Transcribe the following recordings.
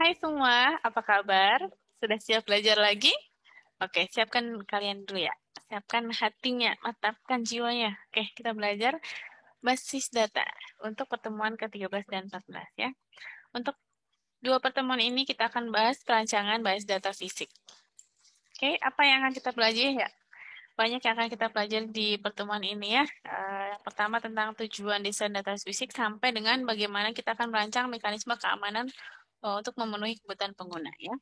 Hai semua, apa kabar? Sudah siap belajar lagi? Oke, siapkan kalian dulu ya. Siapkan hatinya, matapkan jiwanya. Oke, kita belajar basis data untuk pertemuan ke-13 dan 14 ya. Untuk dua pertemuan ini kita akan bahas perancangan basis data fisik. Oke, apa yang akan kita pelajari ya? Banyak yang akan kita pelajari di pertemuan ini ya. Yang pertama tentang tujuan desain data fisik sampai dengan bagaimana kita akan merancang mekanisme keamanan untuk memenuhi kebutuhan pengguna ya.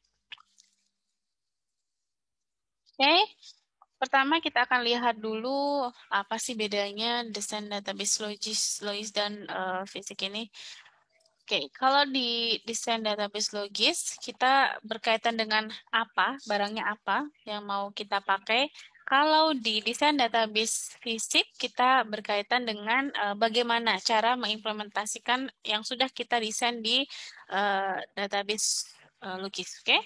Oke, pertama kita akan lihat dulu apa sih bedanya desain database logis dan fisik ini. Oke, kalau di desain database logis, kita berkaitan dengan apa, barangnya apa yang mau kita pakai. Kalau di desain database fisik, kita berkaitan dengan bagaimana cara mengimplementasikan yang sudah kita desain di database logis. Oke?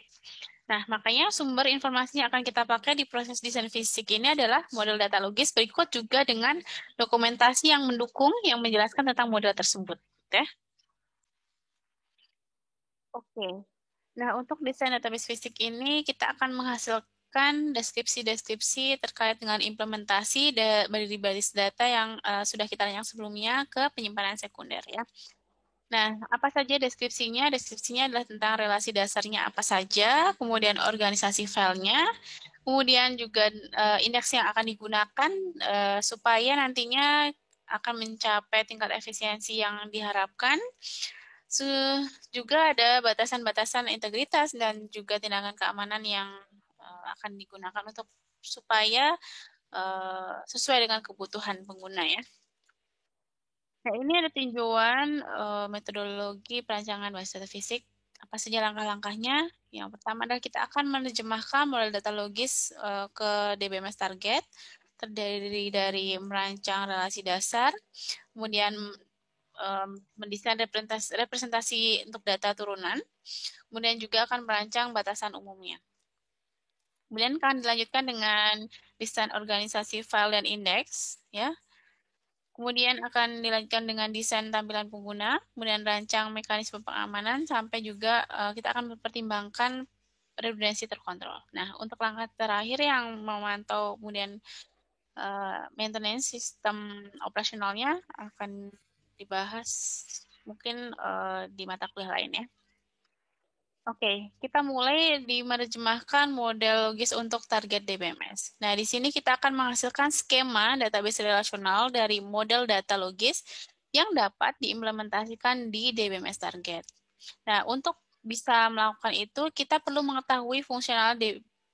Nah, makanya sumber informasi yang akan kita pakai di proses desain fisik ini adalah model data logis berikut juga dengan dokumentasi yang mendukung yang menjelaskan tentang model tersebut. Oke. Oke. Nah, untuk desain database fisik ini kita akan menghasilkan deskripsi-deskripsi terkait dengan implementasi dari basis data yang sudah kita rancang sebelumnya ke penyimpanan sekunder ya. Nah, apa saja deskripsinya? Deskripsinya adalah tentang relasi dasarnya apa saja, kemudian organisasi filenya, kemudian juga indeks yang akan digunakan supaya nantinya akan mencapai tingkat efisiensi yang diharapkan. Juga ada batasan-batasan integritas dan juga tindakan keamanan yang akan digunakan untuk supaya sesuai dengan kebutuhan pengguna ya. Nah, ini ada tinjauan metodologi perancangan basis data fisik. Apa saja langkah-langkahnya? Yang pertama adalah kita akan menerjemahkan model data logis ke DBMS target, terdiri dari merancang relasi dasar, kemudian mendesain representasi untuk data turunan, kemudian juga akan merancang batasan umumnya. Kemudian akan dilanjutkan dengan desain organisasi file dan indeks, ya. Kemudian akan dilanjutkan dengan desain tampilan pengguna, kemudian rancang mekanisme pengamanan, sampai juga kita akan mempertimbangkan redundansi terkontrol. Nah, untuk langkah terakhir yang memantau kemudian maintenance sistem operasionalnya akan dibahas mungkin di mata kuliah lain ya. Oke, kita mulai di menerjemahkan model logis untuk target DBMS. Nah, di sini kita akan menghasilkan skema database relasional dari model data logis yang dapat diimplementasikan di DBMS target. Nah, untuk bisa melakukan itu, kita perlu mengetahui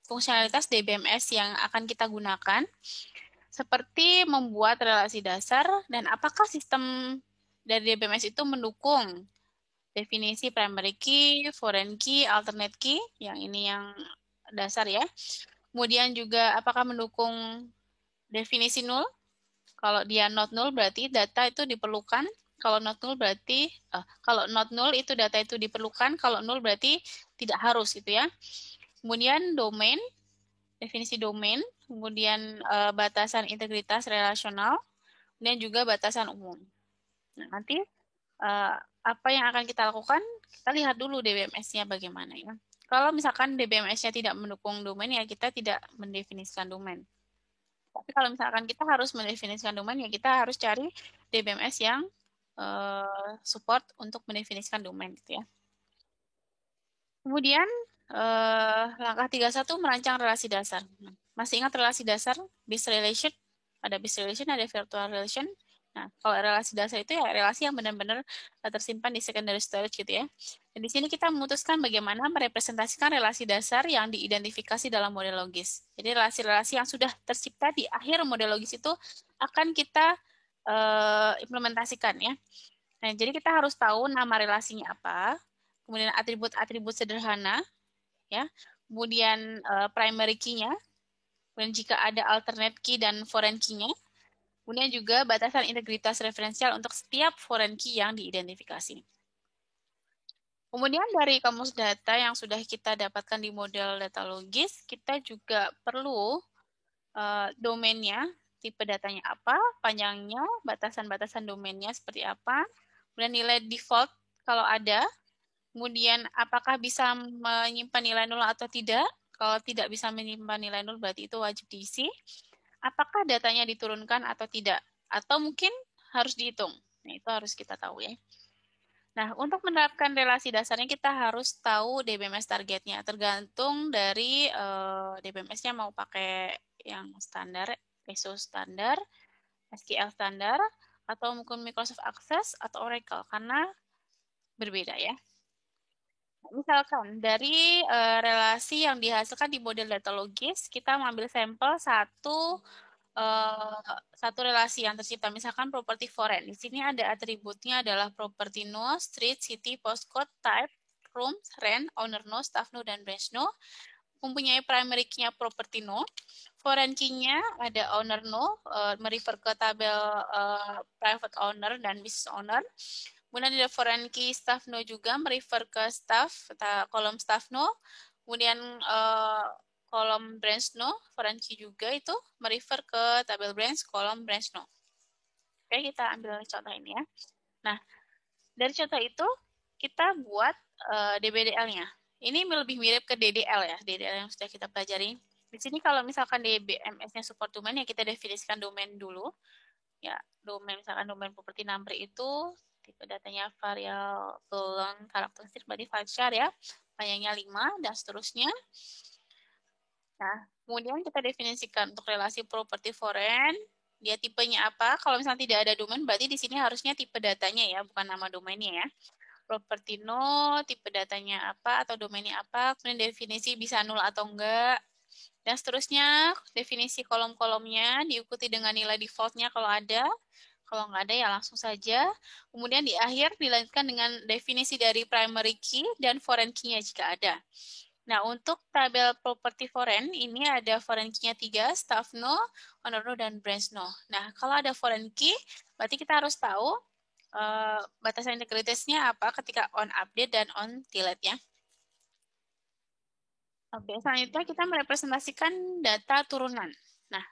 fungsionalitas DBMS yang akan kita gunakan, seperti membuat relasi dasar dan apakah sistem dari DBMS itu mendukung definisi primary key, foreign key, alternate key, yang ini yang dasar ya. Kemudian juga apakah mendukung definisi null? Kalau dia not null berarti data itu diperlukan. Kalau not null berarti kalau not null itu data itu diperlukan. Kalau null berarti tidak harus gitu ya. Kemudian domain, definisi domain, kemudian batasan integritas relasional, dan juga batasan umum. Nah, nanti apa yang akan kita lakukan? Kita lihat dulu DBMS-nya bagaimana ya. Kalau misalkan DBMS-nya tidak mendukung domain, ya kita tidak mendefinisikan domain. Tapi kalau misalkan kita harus mendefinisikan domain, ya kita harus cari DBMS yang support untuk mendefinisikan domain gitu ya. Kemudian langkah 31 merancang relasi dasar. Masih ingat relasi dasar? Base relation, ada base relation, ada virtual relation. Nah, kalau relasi dasar itu ya relasi yang benar-benar tersimpan di secondary storage gitu ya. Dan di sini kita memutuskan bagaimana merepresentasikan relasi dasar yang diidentifikasi dalam model logis. Jadi relasi-relasi yang sudah tercipta di akhir model logis itu akan kita implementasikan ya. Nah, jadi kita harus tahu nama relasinya apa, kemudian atribut-atribut sederhana, ya, kemudian primary key-nya, dan jika ada alternate key dan foreign key-nya, kemudian juga batasan integritas referensial untuk setiap foreign key yang diidentifikasi. Kemudian dari kamus data yang sudah kita dapatkan di model data logis, kita juga perlu domainnya, tipe datanya apa, panjangnya, batasan-batasan domainnya seperti apa, kemudian nilai default kalau ada, Kemudian apakah bisa menyimpan nilai nol atau tidak? Kalau tidak bisa menyimpan nilai nol berarti itu wajib diisi. Apakah datanya diturunkan atau tidak? Atau mungkin harus dihitung. Nah, itu harus kita tahu ya. Nah, untuk menerapkan relasi dasarnya kita harus tahu DBMS targetnya. Tergantung dari DBMS-nya mau pakai yang standar, ISO standar, SQL standar, atau mungkin Microsoft Access atau Oracle, karena berbeda ya. Misalkan dari relasi yang dihasilkan di model data logis, kita mengambil sampel satu relasi yang tercipta, misalkan properti foreign. Di sini ada atributnya adalah property no, street, city, postcode, type, room, rent, owner no, staff no, dan branch no. Mempunyai primary key-nya property no. Foreign key-nya ada owner no, merefer ke tabel private owner dan business owner. Kemudian ada foreign key staff no juga merefer ke staff, kolom staff no. Kemudian kolom branch no, foreign key juga itu merefer ke tabel branch, kolom branch no. Oke, kita ambil contoh ini ya. Nah, dari contoh itu kita buat DBDL-nya. Ini lebih mirip ke DDL ya, DDL yang sudah kita pelajari. Di sini kalau misalkan DBMS-nya support domain, ya kita definisikan domain dulu. Ya, domain misalkan domain property number itu tipe datanya variable long karakteristik berarti varchar ya, panjangnya 5 dan seterusnya. Nah, kemudian kita definisikan untuk relasi property foreign, dia tipenya apa? Kalau misalnya tidak ada domain, berarti di sini harusnya tipe datanya ya, bukan nama domainnya ya. Property no, tipe datanya apa atau domainnya apa, kemudian definisi bisa null atau enggak, dan seterusnya. Definisi kolom-kolomnya diikuti dengan nilai defaultnya kalau ada. Kalau nggak ada ya langsung saja. Kemudian di akhir dilanjutkan dengan definisi dari primary key dan foreign key-nya jika ada. Nah, untuk tabel property foreign, ini ada foreign key-nya 3, staff no, owner no, dan branch no. Nah, kalau ada foreign key, berarti kita harus tahu batasan integritasnya apa ketika on update dan on delete ya. Oke, selanjutnya kita merepresentasikan data turunan. Nah,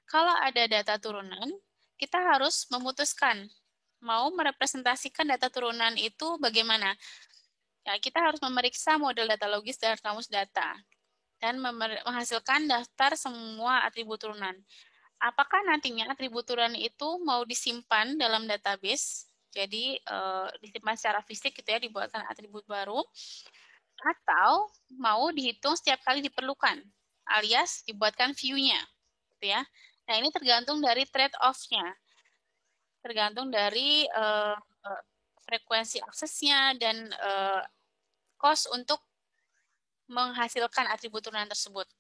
kalau ada data turunan, kita harus memutuskan mau merepresentasikan data turunan itu bagaimana. Ya, kita harus memeriksa model data logis dan kamus data dan menghasilkan daftar semua atribut turunan. Apakah nantinya atribut turunan itu mau disimpan dalam database, jadi disimpan secara fisik gitu ya, dibuatkan atribut baru, atau mau dihitung setiap kali diperlukan, alias dibuatkan view-nya, gitu ya. Nah, ini tergantung dari trade-off-nya, tergantung dari frekuensi aksesnya dan cost untuk menghasilkan atribut turunan tersebut.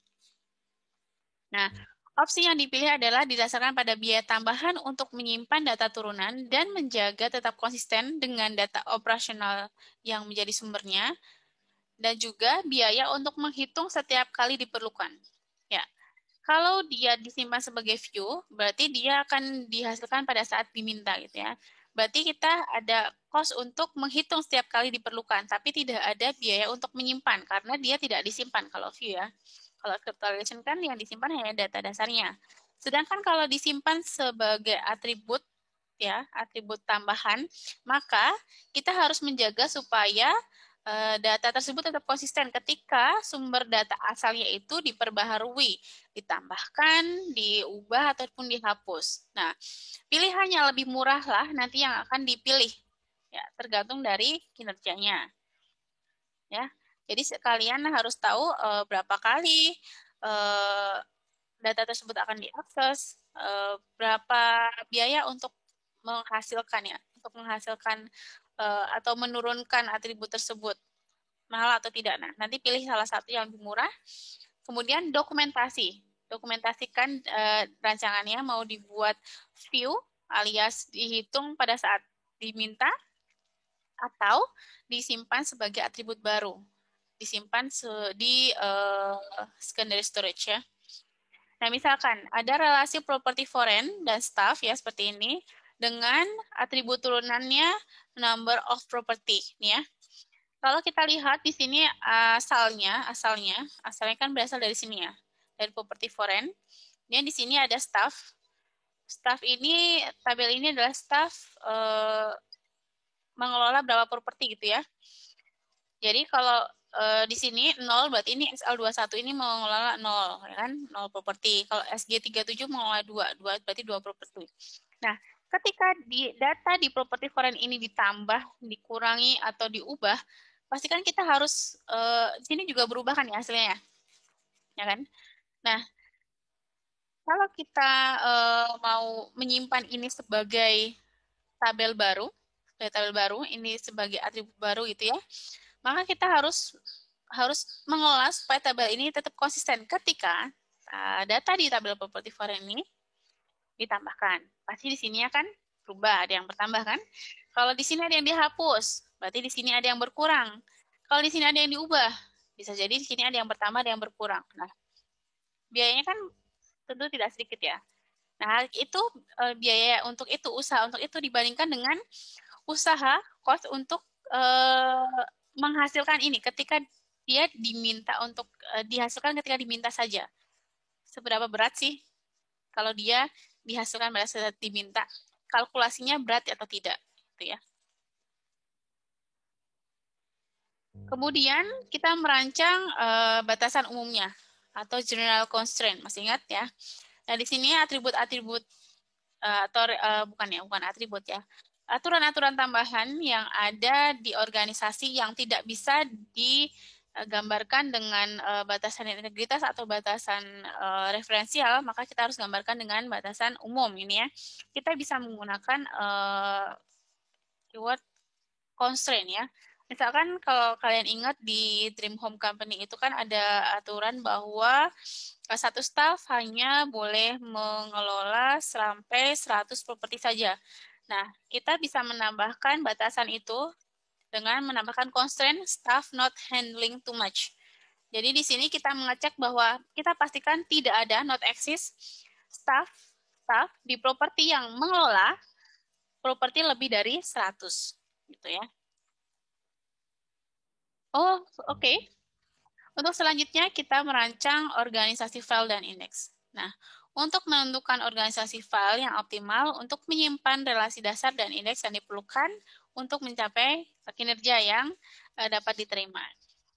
Nah, opsi yang dipilih adalah didasarkan pada biaya tambahan untuk menyimpan data turunan dan menjaga tetap konsisten dengan data operasional yang menjadi sumbernya, dan juga biaya untuk menghitung setiap kali diperlukan. Ya, kalau dia disimpan sebagai view, berarti dia akan dihasilkan pada saat diminta gitu ya. Berarti kita ada cost untuk menghitung setiap kali diperlukan, tapi tidak ada biaya untuk menyimpan karena dia tidak disimpan kalau view ya. Kalau cryptolation kan yang disimpan hanya data dasarnya. Sedangkan kalau disimpan sebagai atribut ya, atribut tambahan, maka kita harus menjaga supaya data tersebut tetap konsisten ketika sumber data asalnya itu diperbaharui, ditambahkan, diubah, ataupun dihapus. Nah, pilihannya lebih murah lah nanti yang akan dipilih. Ya, tergantung dari kinerjanya. Ya, jadi kalian harus tahu berapa kali data tersebut akan diakses, berapa biaya untuk menghasilkan ya, untuk menghasilkan atau menurunkan atribut tersebut, mahal atau tidak. Nah, nanti pilih salah satu yang lebih murah. Kemudian dokumentasi. Dokumentasikan rancangannya mau dibuat view alias dihitung pada saat diminta atau disimpan sebagai atribut baru. Disimpan di secondary storage ya. Nah, misalkan ada relasi property foreign dan staff ya seperti ini dengan atribut turunannya number of property nih ya. Kalau kita lihat di sini asalnya kan berasal dari sini ya, dari property foreign. Ini di sini ada staff. Staff ini, tabel ini adalah staff mengelola berapa properti gitu ya. Jadi kalau di sini 0 berarti ini SL21 ini mengelola 0, ya kan? 0 properti. Kalau SG37 mengelola 2 berarti 2 properti. Nah, ketika data di properti foreign ini ditambah, dikurangi, atau diubah, pastikan kita harus, di sini juga berubah kan ya hasilnya, ya kan? Nah, kalau kita mau menyimpan ini sebagai tabel baru, ini sebagai atribut baru gitu ya, maka kita harus harus mengolah supaya tabel ini tetap konsisten ketika data di tabel properti foreign ini ditambahkan. Pasti di sini akan berubah, ada yang bertambah kan? Kalau di sini ada yang dihapus, berarti di sini ada yang berkurang. Kalau di sini ada yang diubah, bisa jadi di sini ada yang bertambah, ada yang berkurang. Nah, biayanya kan tentu tidak sedikit ya. Nah, itu biaya untuk itu, usaha untuk itu dibandingkan dengan usaha cost untuk menghasilkan ini ketika dia diminta untuk dihasilkan ketika diminta saja. Seberapa berat sih kalau dia dihasilkan pada saat diminta? Kalkulasinya berat atau tidak? Gitu ya. Kemudian kita merancang batasan umumnya atau general constraint. Masih ingat ya? Nah, di sini atribut-atribut atau bukan atribut ya. Aturan-aturan tambahan yang ada di organisasi yang tidak bisa digambarkan dengan batasan integritas atau batasan referensial, maka kita harus gambarkan dengan batasan umum ini ya. Kita bisa menggunakan keyword constraint ya. Misalkan kalau kalian ingat di Dream Home Company itu kan ada aturan bahwa satu staff hanya boleh mengelola sampai 100 properti saja. Nah, kita bisa menambahkan batasan itu dengan menambahkan constraint staff not handling too much. Jadi di sini kita mengecek bahwa kita pastikan tidak ada not exist staff di properti yang mengelola properti lebih dari 100 gitu ya. Oh, oke. Untuk selanjutnya kita merancang organisasi file dan indeks. Nah, untuk menentukan organisasi file yang optimal untuk menyimpan relasi dasar dan indeks yang diperlukan untuk mencapai kinerja yang dapat diterima.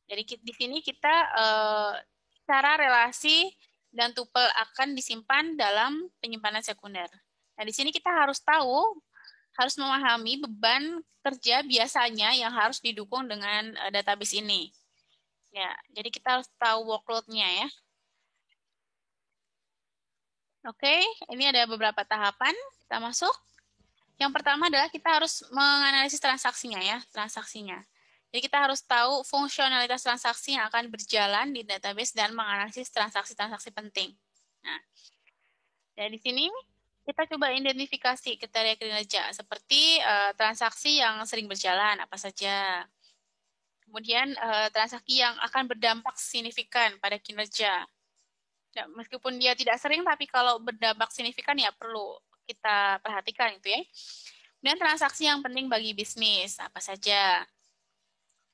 Jadi di sini kita cara relasi dan tupel akan disimpan dalam penyimpanan sekunder. Nah, di sini kita harus memahami beban kerja biasanya yang harus didukung dengan database ini. Ya, jadi kita harus tahu workload-nya ya. Oke, ini ada beberapa tahapan. Kita masuk. Yang pertama adalah kita harus menganalisis transaksinya ya, transaksinya. Jadi kita harus tahu fungsionalitas transaksi yang akan berjalan di database dan menganalisis transaksi-transaksi penting. Nah, dari sini kita coba identifikasi kriteria kinerja seperti transaksi yang sering berjalan apa saja. Kemudian transaksi yang akan berdampak signifikan pada kinerja. Ya, meskipun dia tidak sering, tapi kalau berdampak signifikan ya perlu kita perhatikan itu ya. Dan transaksi yang penting bagi bisnis, apa saja.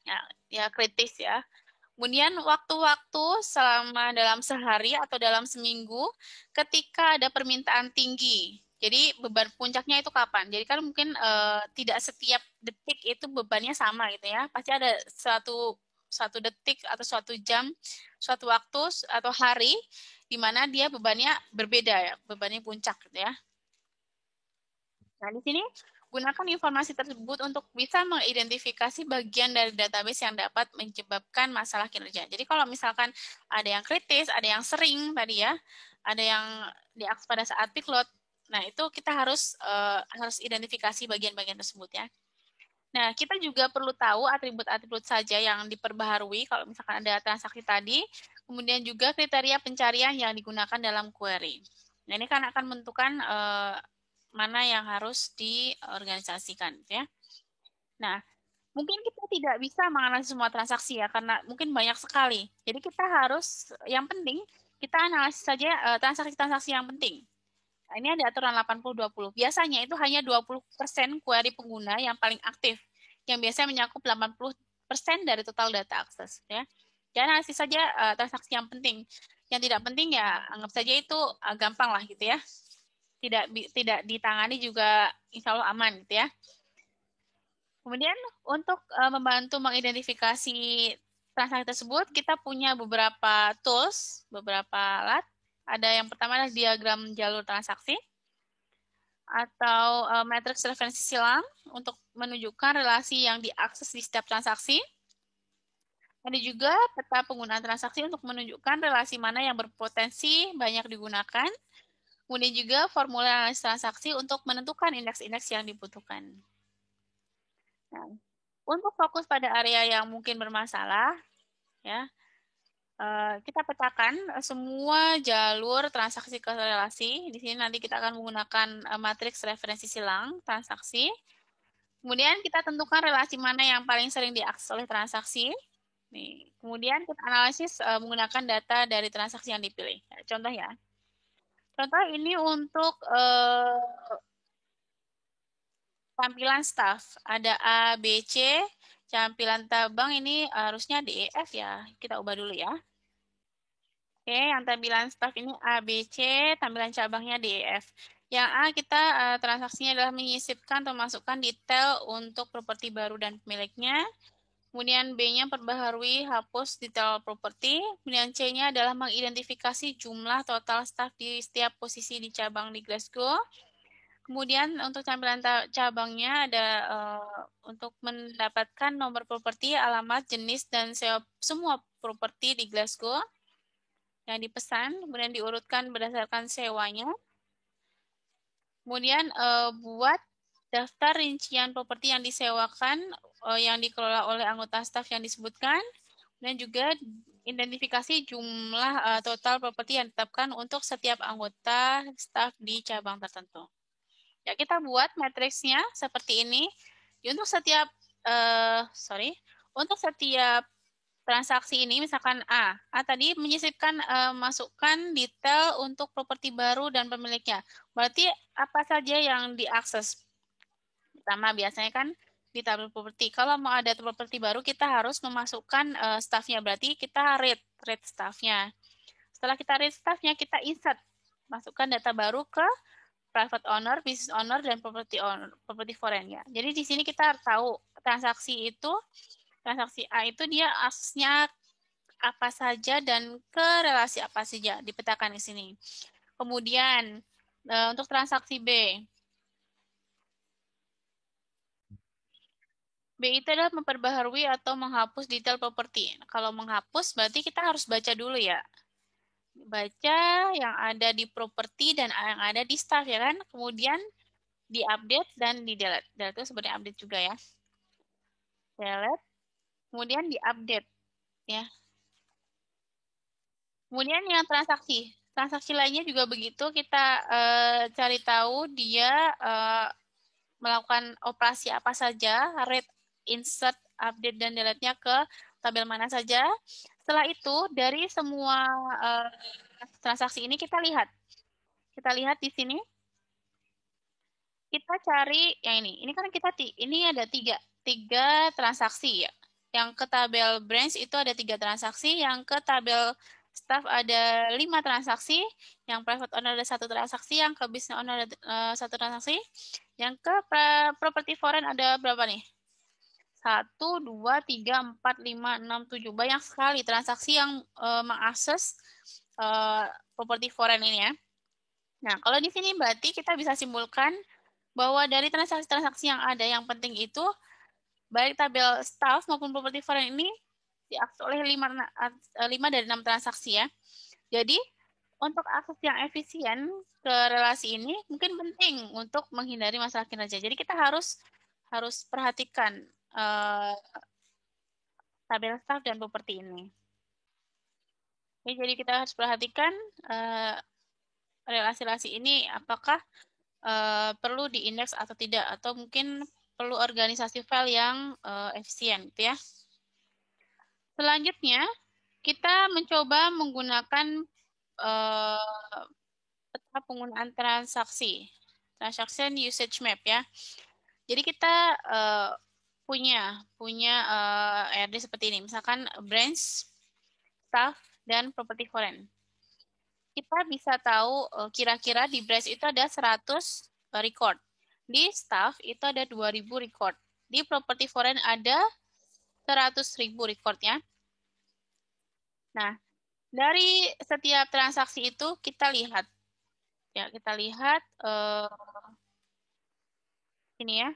Ya, ya kritis ya. Kemudian waktu-waktu selama dalam sehari atau dalam seminggu ketika ada permintaan tinggi. Jadi beban puncaknya itu kapan? Jadi kan mungkin tidak setiap detik itu bebannya sama gitu ya. Pasti ada suatu detik atau suatu jam, suatu waktu atau hari di mana dia bebannya berbeda ya, bebannya puncak gitu ya. Nah, di sini gunakan informasi tersebut untuk bisa mengidentifikasi bagian dari database yang dapat menyebabkan masalah kinerja. Jadi kalau misalkan ada yang kritis, ada yang sering tadi ya, ada yang diakses pada saat peak load, nah itu kita harus identifikasi bagian-bagian tersebut ya. Nah, kita juga perlu tahu atribut-atribut saja yang diperbaharui kalau misalkan ada transaksi tadi, kemudian juga kriteria pencarian yang digunakan dalam query. Nah, ini kan akan menentukan mana yang harus diorganisasikan ya. Nah, mungkin kita tidak bisa menganalisis semua transaksi ya karena mungkin banyak sekali. Jadi kita harus yang penting kita analisis saja transaksi-transaksi yang penting. Nah, ini ada aturan 80-20. Biasanya itu hanya 20% query pengguna yang paling aktif, yang biasanya menyakup 80% dari total data akses ya. Dan analisis saja transaksi yang penting. Yang tidak penting ya anggap saja itu gampang lah gitu ya. Tidak ditangani juga insya Allah aman gitu ya. Kemudian untuk membantu mengidentifikasi transaksi tersebut, kita punya beberapa tools, beberapa alat. Ada yang pertama adalah diagram jalur transaksi atau matriks referensi silang untuk menunjukkan relasi yang diakses di setiap transaksi. Ada juga peta penggunaan transaksi untuk menunjukkan relasi mana yang berpotensi banyak digunakan. Kemudian juga formula analisis transaksi untuk menentukan indeks-indeks yang dibutuhkan. Nah, untuk fokus pada area yang mungkin bermasalah, ya, kita petakan semua jalur transaksi ke relasi. Di sini nanti kita akan menggunakan matriks referensi silang transaksi. Kemudian kita tentukan relasi mana yang paling sering diakses oleh transaksi. Nih, kemudian kita analisis menggunakan data dari transaksi yang dipilih. Contoh ya. Contoh ini untuk tampilan staff. Ada A, B, C. Tampilan tabang ini harusnya D, E, F ya. Kita ubah dulu ya. Oke, yang tampilan staff ini A, B, C. Tampilan cabangnya D, E, F. Yang A kita transaksinya adalah menyisipkan atau masukkan detail untuk properti baru dan pemiliknya. Kemudian B-nya perbaharui, hapus detail properti. Kemudian C-nya adalah mengidentifikasi jumlah total staff di setiap posisi di cabang di Glasgow. Kemudian untuk tampilan cabangnya ada untuk mendapatkan nomor properti, alamat, jenis, dan semua properti di Glasgow yang dipesan. Kemudian diurutkan berdasarkan sewanya. Kemudian buat daftar rincian properti yang disewakan yang dikelola oleh anggota staf yang disebutkan. Dan juga identifikasi jumlah total properti yang ditetapkan untuk setiap anggota staf di cabang tertentu. Ya, kita buat matriksnya seperti ini. Untuk setiap untuk setiap transaksi ini, misalkan A tadi menyisipkan masukkan detail untuk properti baru dan pemiliknya. Berarti apa saja yang diakses? Pertama, biasanya kan di tabel properti. Kalau mau ada properti baru, kita harus memasukkan staffnya. Berarti kita read staffnya. Setelah kita read staffnya, kita insert. Masukkan data baru ke private owner, business owner, dan property owner, property foreign ya. Jadi di sini kita tahu transaksi A itu dia aksesnya apa saja dan ke relasi apa saja dipetakan di sini. Kemudian untuk transaksi B itu adalah memperbaharui atau menghapus detail properti. Kalau menghapus berarti kita harus baca dulu ya. Baca yang ada di properti dan yang ada di staff ya kan. Kemudian di-update dan di-delete. Delete itu sebenarnya update juga ya. Delete, kemudian di-update ya. Kemudian yang transaksi. Transaksi lainnya juga begitu, kita cari tahu dia melakukan operasi apa saja, read, insert, update, dan delete-nya ke tabel mana saja. Setelah itu, dari semua transaksi ini kita lihat. Kita lihat di sini, kita cari yang ini. Ini kan ini ada tiga transaksi ya. Yang ke tabel branch itu ada 3 transaksi, yang ke tabel staff ada 5 transaksi, yang private owner ada 1 transaksi, yang ke business owner ada 1 transaksi, yang ke property foreign ada berapa nih? 1, 2, 3, 4, 5, 6, 7. Banyak sekali transaksi yang mengakses property foreign ini ya. Nah, kalau di sini berarti kita bisa simpulkan bahwa dari transaksi-transaksi yang ada, yang penting itu baik tabel staff maupun property foreign ini diakses oleh 5 dari 6 transaksi ya. Jadi, untuk akses yang efisien ke relasi ini mungkin penting untuk menghindari masalah kinerja. Jadi, kita harus perhatikan tabel staff dan properti ini. Oke, jadi kita harus perhatikan relasi-relasi ini apakah perlu diindeks atau tidak, atau mungkin perlu organisasi file yang efisien, gitu ya. Selanjutnya, kita mencoba menggunakan peta penggunaan transaksi, transaction usage map ya. Jadi kita punya RD seperti ini, misalkan branch, staff, dan property foreign. Kita bisa tahu kira-kira di branch itu ada 100 record. Di staff itu ada 2000 record. di properti foreign ada 100.000 recordnya. Nah, dari setiap transaksi itu kita lihat, ya kita lihat ini ya.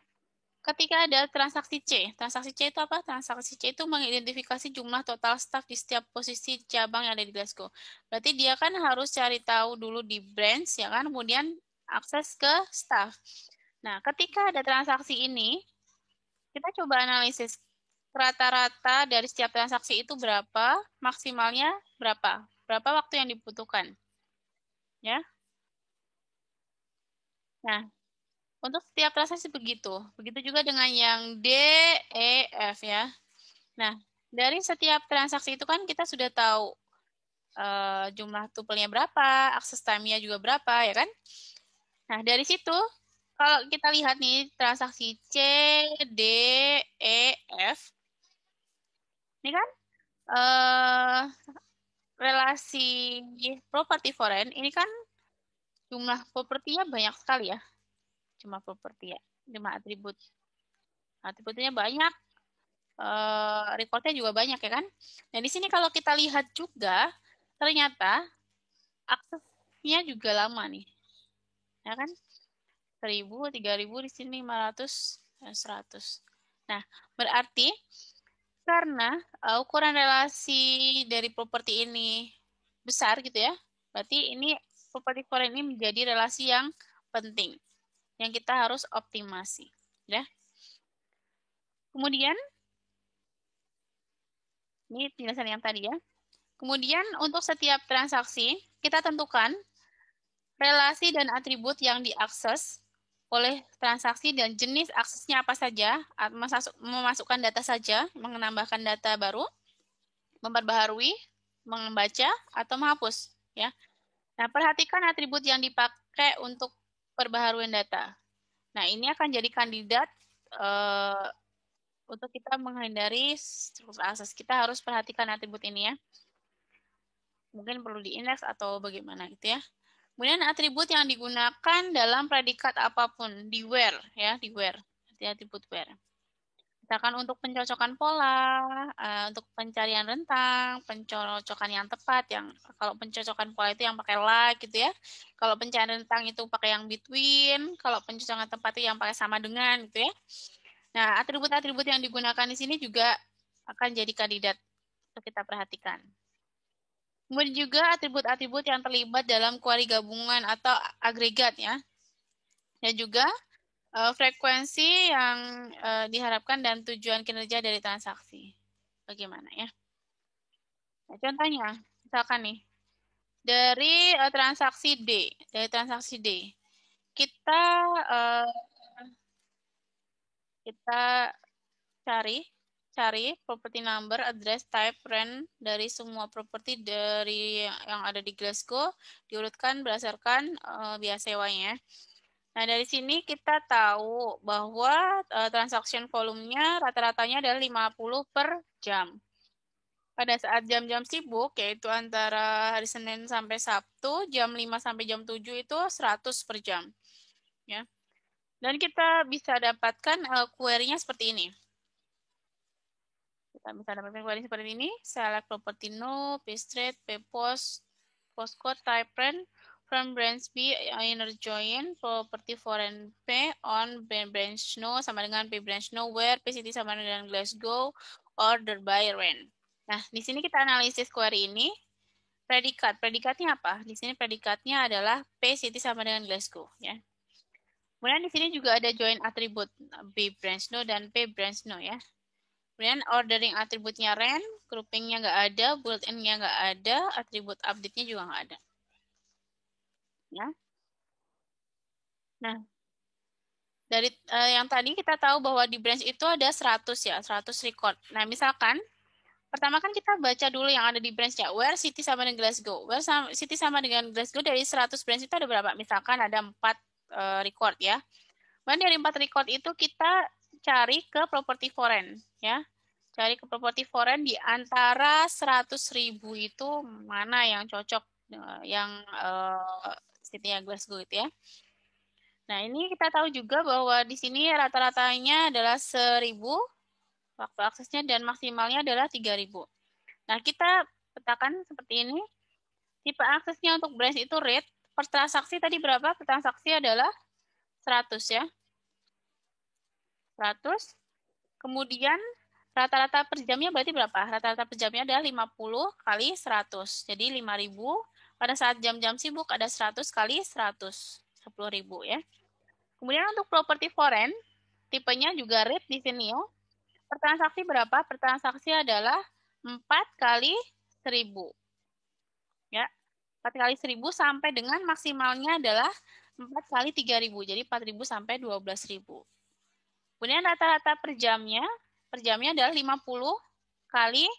Ketika ada transaksi C itu apa? Transaksi C itu mengidentifikasi jumlah total staff di setiap posisi cabang yang ada di Glasgow. Berarti dia kan harus cari tahu dulu di branch, ya kan? Kemudian akses ke staff. Nah, ketika ada transaksi ini, kita coba analisis rata-rata dari setiap transaksi itu berapa, maksimalnya berapa, berapa waktu yang dibutuhkan, ya. Nah, untuk setiap transaksi begitu. Begitu juga dengan yang D, E, F ya. Nah, dari setiap transaksi itu kan kita sudah tahu jumlah tupelnya berapa, akses time-nya juga berapa, ya kan? Nah, dari situ, kalau kita lihat nih, transaksi C, D, E, F, ini kan eh, relasi properti foreign, ini kan jumlah propertinya banyak sekali ya. Jumlah properti ya, jumlah atribut. Atributnya banyak, recordnya juga banyak ya kan. Nah di sini kalau kita lihat juga ternyata aksesnya juga lama nih, ya kan? 1.000, 3.000 di sini 500, 100. Nah berarti karena ukuran relasi dari properti ini besar gitu ya, berarti ini properti foreign ini menjadi relasi yang penting yang kita harus optimasi, ya. Kemudian ini penjelasan yang tadi ya. Kemudian untuk setiap transaksi, kita tentukan relasi dan atribut yang diakses oleh transaksi dan jenis aksesnya apa saja, memasukkan data saja, menambahkan data baru, memperbaharui, membaca, atau menghapus. Ya. Nah, perhatikan atribut yang dipakai untuk perbaharuan data. Nah, ini akan jadi kandidat untuk kita menghindari struktur akses. Kita harus perhatikan atribut ini ya. Mungkin perlu diindeks atau bagaimana gitu ya. Kemudian atribut yang digunakan dalam predikat apapun di where ya, di where. Atribut where. Misalkan untuk pencocokan pola, untuk pencarian rentang, pencocokan yang tepat, yang kalau pencocokan pola itu yang pakai like gitu ya. Kalau pencarian rentang itu pakai yang between, kalau pencocokan tepat itu yang pakai sama dengan gitu ya. Nah, atribut-atribut yang digunakan di sini juga akan jadi kandidat untuk kita perhatikan. Kemudian juga atribut-atribut yang terlibat dalam query gabungan atau agregat ya. Dan juga frekuensi yang diharapkan dan tujuan kinerja dari transaksi. Bagaimana ya? Nah, contohnya, misalkan nih, dari transaksi D, kita uh, kita cari property number, address, type, rent dari semua properti dari yang ada di Glasgow diurutkan berdasarkan biaya sewanya. Nah, dari sini kita tahu bahwa transaction volumenya rata-ratanya adalah 50 per jam. Pada saat jam-jam sibuk, yaitu antara hari Senin sampai Sabtu, jam 5 sampai jam 7 itu 100 per jam. Ya. Dan kita bisa dapatkan query-nya seperti ini. Kita bisa dapatkan query seperti ini. Select property no, pstrate, ppost, postcode, type rent, from branch B, inner join, property foreign P, on branch no, sama dengan P branch no, where, P city sama dengan Glasgow, order by rent. Nah, di sini kita analisis query ini. Predikatnya apa? Di sini predikatnya adalah P city sama dengan Glasgow. Ya. Kemudian di sini juga ada join atribut B branch no dan P branch no ya. Kemudian ordering atributnya rent, groupingnya nggak ada, built-in-nya nggak ada, atribut update-nya juga nggak ada. Ya. Nah, dari yang tadi kita tahu bahwa di branch itu ada 100 ya, 100 record. Nah, misalkan pertama kan kita baca dulu yang ada di branch-nya. Where city sama dengan Glasgow. Where city sama dengan Glasgow dari 100 branch itu ada berapa? Misalkan ada 4 record ya. Kemudian dari 4 record itu kita cari ke property foreign ya. Cari ke property foreign di antara 100.000 itu mana yang cocok yang city-nya Glasgow itu ya. Nah, ini kita tahu juga bahwa di sini rata-ratanya adalah 1.000 waktu aksesnya dan maksimalnya adalah 3.000. Nah, kita petakan seperti ini. Tipe aksesnya untuk branch itu rate. Per transaksi tadi berapa? Per transaksi adalah 100 ya. 100. Kemudian rata-rata per jamnya berarti berapa? Rata-rata per jamnya adalah 50 kali 100. Jadi 5.000. Pada saat jam-jam sibuk ada 100 kali 100. 10.000 ya. Kemudian untuk properti foreign, tipenya juga rate di sini ya. Per transaksi berapa? Per transaksi adalah 4 kali 1.000. Ya. 4 kali 1.000 sampai dengan maksimalnya adalah 4 kali 3.000. Jadi 4.000 sampai 12.000. Kemudian rata-rata per jamnya adalah 50 kali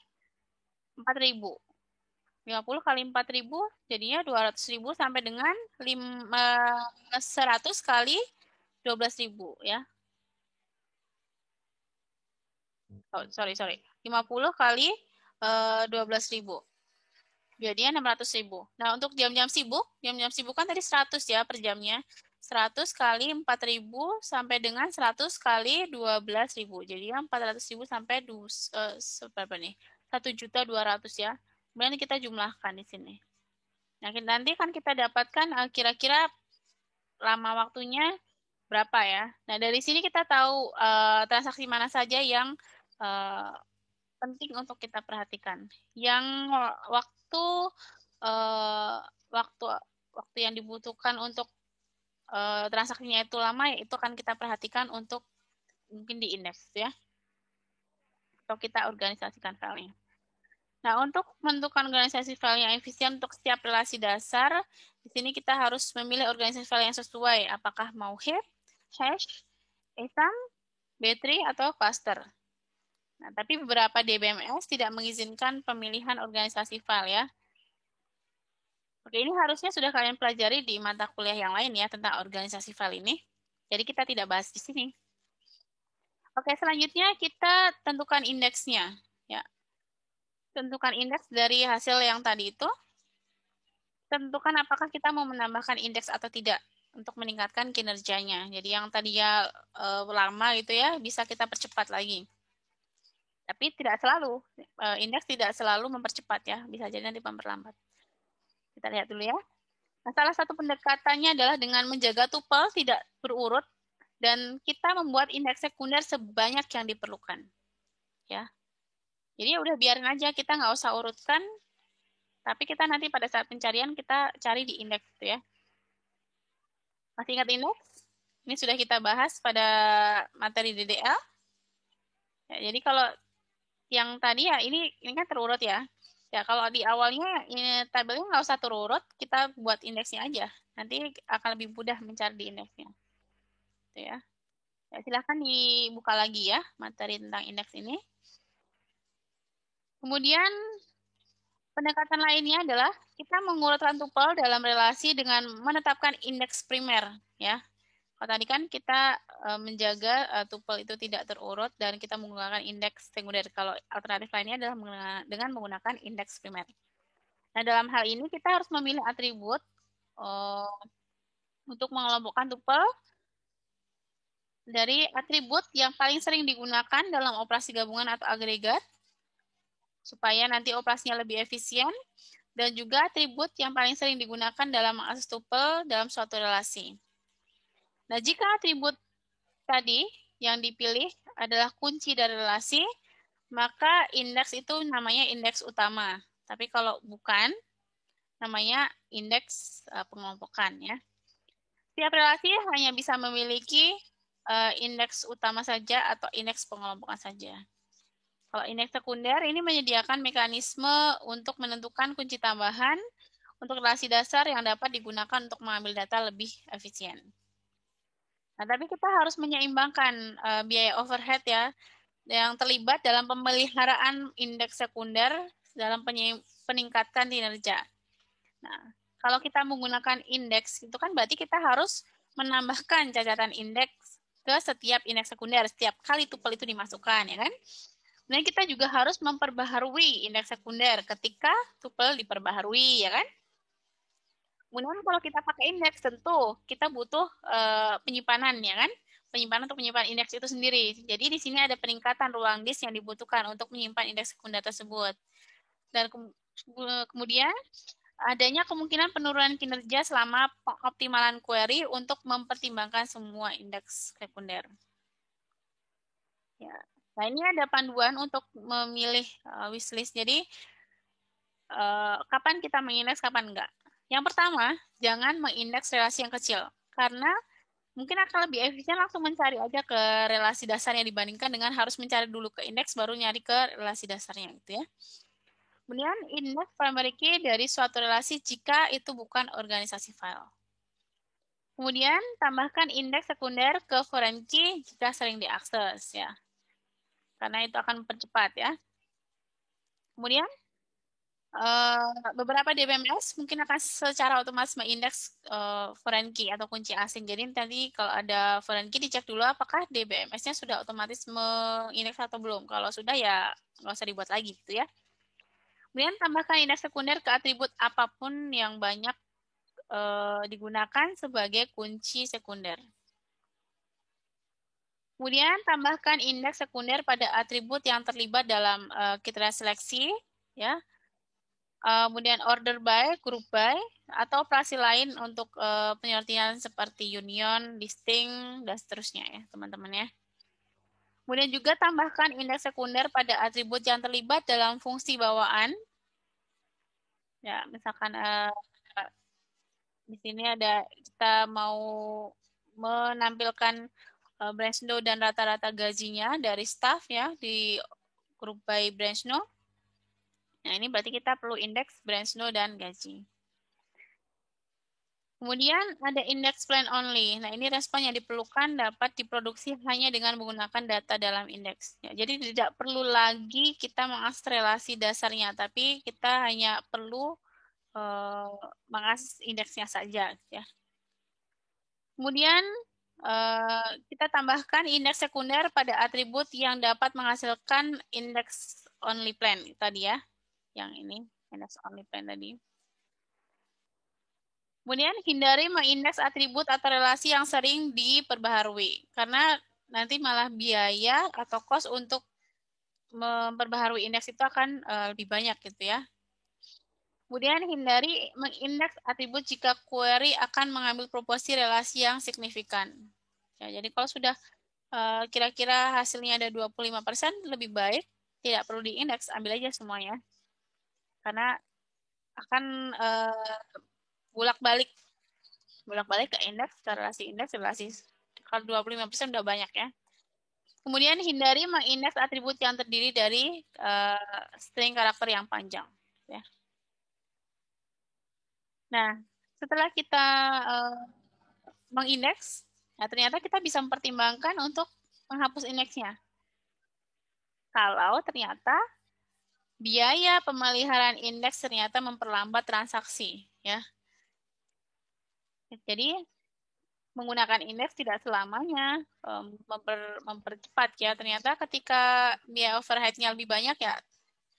4.000. 50 kali 4.000 jadinya 200.000 sampai dengan 100 kali 12.000 ya. Oh, sorry. 50 kali 12.000. Jadinya 600.000. Nah, untuk jam-jam sibuk kan tadi 100 ya per jamnya. 100 kali 4.000 sampai dengan 100 kali 12.000. Jadi 400.000 sampai berapa nih? 1.200.000 ya. Kemudian kita jumlahkan di sini. Nah, nanti kan kita dapatkan kira-kira lama waktunya berapa ya. Nah, dari sini kita tahu transaksi mana saja yang penting untuk kita perhatikan. Yang waktu eh, waktu waktu yang dibutuhkan untuk transaksinya itu lama, ya itu akan kita perhatikan untuk mungkin di indeks ya, atau kita organisasikan filenya. Nah, untuk menentukan organisasi file yang efisien untuk setiap relasi dasar, di sini kita harus memilih organisasi file yang sesuai, apakah mau heap, hash, ESAM, B-tree, atau cluster. Nah, tapi beberapa DBMS tidak mengizinkan pemilihan organisasi file ya. Oke, ini harusnya sudah kalian pelajari di mata kuliah yang lain ya tentang organisasi file ini. Jadi kita tidak bahas di sini. Oke, selanjutnya kita tentukan indeksnya. Ya, tentukan indeks dari hasil yang tadi itu. Tentukan apakah kita mau menambahkan indeks atau tidak untuk meningkatkan kinerjanya. Jadi yang tadinya lama gitu ya, bisa kita percepat lagi. Tapi tidak selalu, indeks tidak selalu mempercepat ya, bisa jadi nanti memperlambat. Kita lihat dulu ya. Nah, salah satu pendekatannya adalah dengan menjaga tupel tidak berurut dan kita membuat indeks sekunder sebanyak yang diperlukan. Ya. Jadi udah biarin aja, kita nggak usah urutkan, tapi kita nanti pada saat pencarian kita cari di indeks itu ya. Masih ingat indeks? Ini sudah kita bahas pada materi DDL. Ya, jadi kalau yang tadi ya ini kan terurut ya. Ya kalau di awalnya ini tabelnya nggak usah terurut, kita buat indeksnya aja. Nanti akan lebih mudah mencari di indeksnya. Itu ya. Ya, silahkan dibuka lagi ya materi tentang indeks ini. Kemudian pendekatan lainnya adalah kita mengurutkan tupel dalam relasi dengan menetapkan indeks primer ya. Kalau tadi kan kita menjaga tupel itu tidak terurut dan kita menggunakan indeks sekunder. Kalau alternatif lainnya adalah dengan menggunakan indeks primer. Nah, dalam hal ini kita harus memilih atribut untuk mengelompokkan tupel dari atribut yang paling sering digunakan dalam operasi gabungan atau agregat supaya nanti operasinya lebih efisien dan juga atribut yang paling sering digunakan dalam mengakses tupel dalam suatu relasi. Nah, jika atribut tadi yang dipilih adalah kunci dari relasi, maka indeks itu namanya indeks utama. Tapi kalau bukan, namanya indeks pengelompokan ya. Setiap relasi hanya bisa memiliki indeks utama saja atau indeks pengelompokan saja. Kalau indeks sekunder ini menyediakan mekanisme untuk menentukan kunci tambahan untuk relasi dasar yang dapat digunakan untuk mengambil data lebih efisien. Nah, tapi kita harus menyeimbangkan biaya overhead ya yang terlibat dalam pemeliharaan indeks sekunder dalam peningkatan kinerja. Nah, kalau kita menggunakan indeks itu kan berarti kita harus menambahkan catatan indeks ke setiap indeks sekunder setiap kali tupel itu dimasukkan ya kan. Dan kita juga harus memperbaharui indeks sekunder ketika tupel diperbaharui ya kan. Kemudian kalau kita pakai indeks, tentu kita butuh penyimpanan, ya kan? Penyimpanan untuk menyimpan indeks itu sendiri. Jadi di sini ada peningkatan ruang disk yang dibutuhkan untuk menyimpan indeks sekunder tersebut. Dan kemudian adanya kemungkinan penurunan kinerja selama pengoptimalan query untuk mempertimbangkan semua indeks sekunder. Ya. Nah, ini ada panduan untuk memilih wishlist. Jadi, kapan kita mengindeks, kapan enggak. Yang pertama, jangan mengindeks relasi yang kecil. Karena mungkin akan lebih efisien langsung mencari aja ke relasi dasarnya dibandingkan dengan harus mencari dulu ke indeks, baru nyari ke relasi dasarnya gitu ya. Kemudian, indeks primary key dari suatu relasi jika itu bukan organisasi file. Kemudian, tambahkan indeks sekunder ke foreign key jika sering diakses ya. Karena itu akan mempercepat ya. Kemudian, beberapa DBMS mungkin akan secara otomatis mengindeks foreign key atau kunci asing. Jadi nanti kalau ada foreign key dicek dulu apakah DBMS-nya sudah otomatis mengindeks atau belum. Kalau sudah ya nggak usah dibuat lagi gitu ya. Kemudian tambahkan indeks sekunder ke atribut apapun yang banyak digunakan sebagai kunci sekunder. Kemudian tambahkan indeks sekunder pada atribut yang terlibat dalam kriteria seleksi, ya. Kemudian order by, group by, atau operasi lain untuk pengertian seperti union, listing, dan seterusnya ya, teman-teman ya. Kemudian juga tambahkan indeks sekunder pada atribut yang terlibat dalam fungsi bawaan. Ya, misalkan di sini ada kita mau menampilkan branch no dan rata-rata gajinya dari staff ya di group by branch no. Nah, ini berarti kita perlu indeks branch no dan gaji. Kemudian ada index plan only. Nah, ini respon yang diperlukan dapat diproduksi hanya dengan menggunakan data dalam indeks. Ya, jadi tidak perlu lagi kita mengakses relasi dasarnya, tapi kita hanya perlu mengakses indeksnya saja. Ya. Kemudian kita tambahkan indeks sekunder pada atribut yang dapat menghasilkan index only plan tadi ya. Yang ini, index only plan tadi. Kemudian hindari mengindeks atribut atau relasi yang sering diperbaharui. Karena nanti malah biaya atau cost untuk memperbaharui indeks itu akan lebih banyak gitu ya. Kemudian hindari mengindeks atribut jika query akan mengambil proporsi relasi yang signifikan. Ya, jadi kalau sudah kira-kira hasilnya ada 25%, lebih baik tidak perlu diindeks, ambil aja semuanya. Karena akan bolak-balik ke indeks, ke relasi kalau 25% udah banyak ya. Kemudian hindari mengindeks atribut yang terdiri dari string karakter yang panjang. Ya. Nah, setelah kita mengindeks, nah ternyata kita bisa mempertimbangkan untuk menghapus indeksnya. Kalau ternyata biaya pemeliharaan indeks ternyata memperlambat transaksi, ya. Jadi menggunakan indeks tidak selamanya mempercepat ya. Ternyata ketika biaya overhead-nya lebih banyak ya,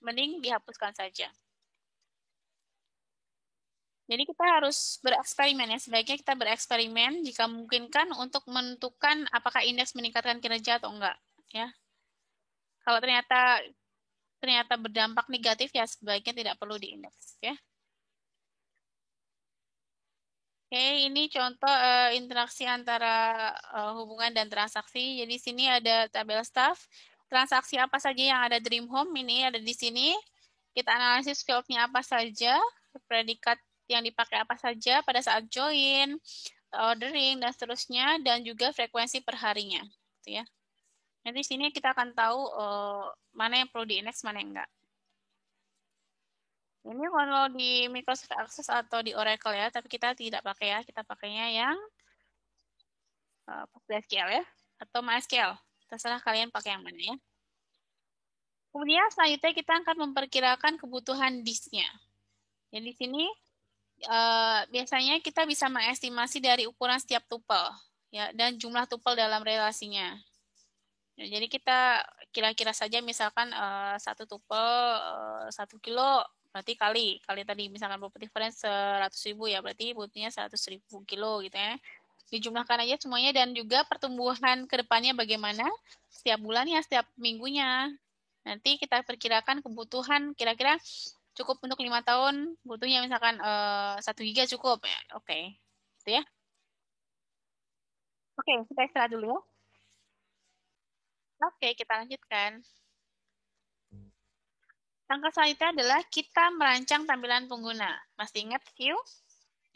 mending dihapuskan saja. Jadi kita harus bereksperimen ya. Sebaiknya kita bereksperimen jika memungkinkan untuk menentukan apakah indeks meningkatkan kinerja atau enggak. Ya. Kalau ternyata berdampak negatif ya sebaiknya tidak perlu diindeks ya. Oke, ini contoh interaksi antara hubungan dan transaksi. Jadi sini ada tabel staff. Transaksi apa saja yang ada Dream Home ini ada di sini. Kita analisis fieldnya apa saja, predikat yang dipakai apa saja pada saat join, ordering, dan seterusnya, dan juga frekuensi perharinya. Gitu ya. Nanti di sini kita akan tahu mana yang perlu diindeks, mana yang enggak. Ini kalau di Microsoft Access atau di Oracle ya, tapi kita tidak pakai ya, kita pakainya yang PostgreSQL ya, atau MySQL. Terserah kalian pakai yang mana ya. Kemudian selanjutnya kita akan memperkirakan kebutuhan disknya. Jadi di sini biasanya kita bisa mengestimasi dari ukuran setiap tuple ya dan jumlah tuple dalam relasinya. Ya, jadi kita kira-kira saja misalkan satu tuple 1 kilo Berarti kali tadi misalkan property difference 100.000 ya, berarti butuhnya 100.000 kilo gitu ya. Dijumlahkan aja semuanya dan juga pertumbuhan ke depannya bagaimana setiap bulannya, setiap minggunya. Nanti kita perkirakan kebutuhan kira-kira cukup untuk 5 tahun, butuhnya misalkan 1 giga cukup ya. Oke, gitu ya. Oke, kita istirahat dulu ya. Oke, kita lanjutkan. Langkah selanjutnya adalah kita merancang tampilan pengguna. Masih ingat view?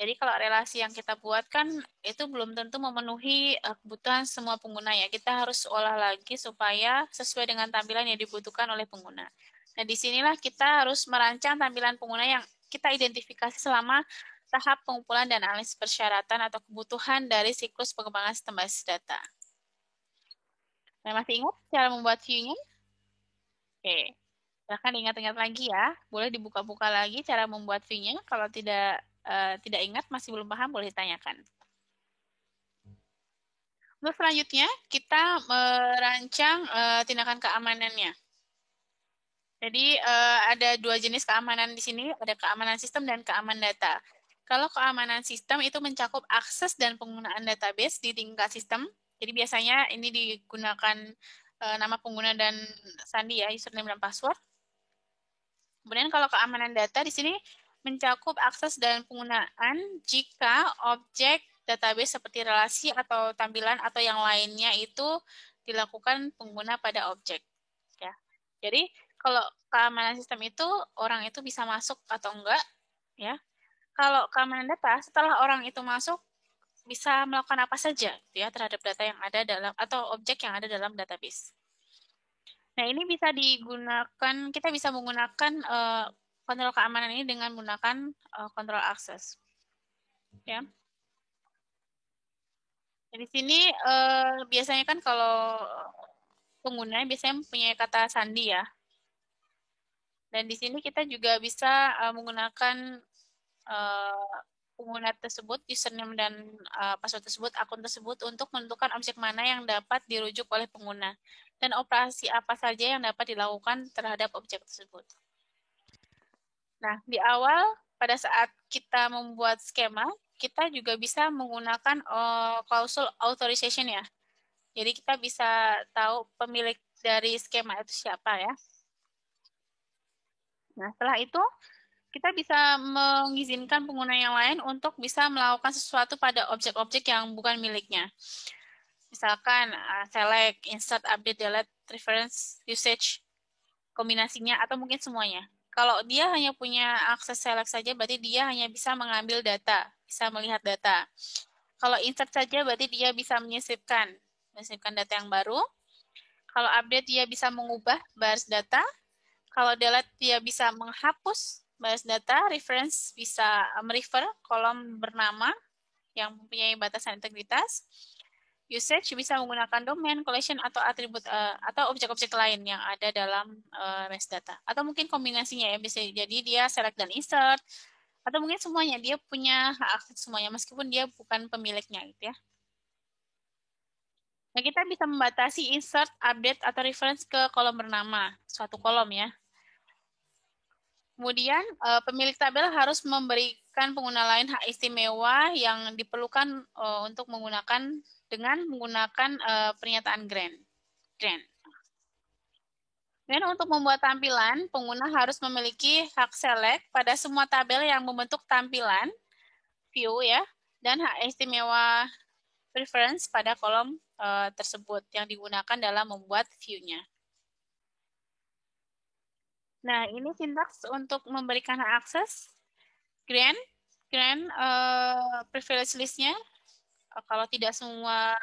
Jadi kalau relasi yang kita buat kan itu belum tentu memenuhi kebutuhan semua pengguna ya. Kita harus olah lagi supaya sesuai dengan tampilan yang dibutuhkan oleh pengguna. Nah, disinilah kita harus merancang tampilan pengguna yang kita identifikasi selama tahap pengumpulan dan analisis persyaratan atau kebutuhan dari siklus pengembangan sistem basis data. Nah, masih ingat cara membuat view-nya? Oke. Silahkan ingat-ingat lagi ya. Boleh dibuka-buka lagi cara membuat view-nya. Kalau tidak ingat, masih belum paham, boleh ditanyakan. Untuk selanjutnya, kita merancang tindakan keamanannya. Jadi ada dua jenis keamanan di sini, ada keamanan sistem dan keamanan data. Kalau keamanan sistem itu mencakup akses dan penggunaan database di tingkat sistem. Jadi biasanya ini digunakan nama pengguna dan sandi ya, username dan password. Kemudian kalau keamanan data di sini mencakup akses dan penggunaan jika objek database seperti relasi atau tampilan atau yang lainnya itu dilakukan pengguna pada objek. Ya. Jadi kalau keamanan sistem itu orang itu bisa masuk atau enggak, ya. Kalau keamanan data setelah orang itu masuk bisa melakukan apa saja, gitu ya, terhadap data yang ada dalam atau objek yang ada dalam database. Nah, ini bisa digunakan, kita bisa menggunakan kontrol keamanan ini dengan menggunakan kontrol akses. Ya. Di sini biasanya kan kalau pengguna biasanya mempunyai kata sandi ya. Dan di sini kita juga bisa menggunakan uh, pengguna tersebut, username dan password tersebut, akun tersebut untuk menentukan objek mana yang dapat dirujuk oleh pengguna dan operasi apa saja yang dapat dilakukan terhadap objek tersebut. Nah, di awal pada saat kita membuat skema, kita juga bisa menggunakan klausul authorization ya. Jadi kita bisa tahu pemilik dari skema itu siapa ya. Nah, setelah itu kita bisa mengizinkan pengguna yang lain untuk bisa melakukan sesuatu pada objek-objek yang bukan miliknya. Misalkan select, insert, update, delete, reference, usage, kombinasinya, atau mungkin semuanya. Kalau dia hanya punya akses select saja, berarti dia hanya bisa mengambil data, bisa melihat data. Kalau insert saja, berarti dia bisa menyisipkan data yang baru. Kalau update, dia bisa mengubah baris data. Kalau delete, dia bisa menghapus baris data. Reference bisa merefer kolom bernama yang mempunyai batasan integritas. Usage bisa menggunakan domain, collection, atau atribut atau objek-objek lain yang ada dalam base data. Atau mungkin kombinasinya ya, bisa jadi dia select dan insert, atau mungkin semuanya, dia punya hak akses semuanya, meskipun dia bukan pemiliknya gitu ya. Nah, kita bisa membatasi insert, update, atau reference ke kolom bernama, suatu kolom ya. Kemudian, pemilik tabel harus memberikan pengguna lain hak istimewa yang diperlukan untuk dengan menggunakan pernyataan grant. Dan untuk membuat tampilan, pengguna harus memiliki hak select pada semua tabel yang membentuk tampilan, view ya, dan hak istimewa preference pada kolom tersebut yang digunakan dalam membuat view-nya. Nah, ini sintaks untuk memberikan hak akses. Grant privilege list-nya. Kalau tidak semua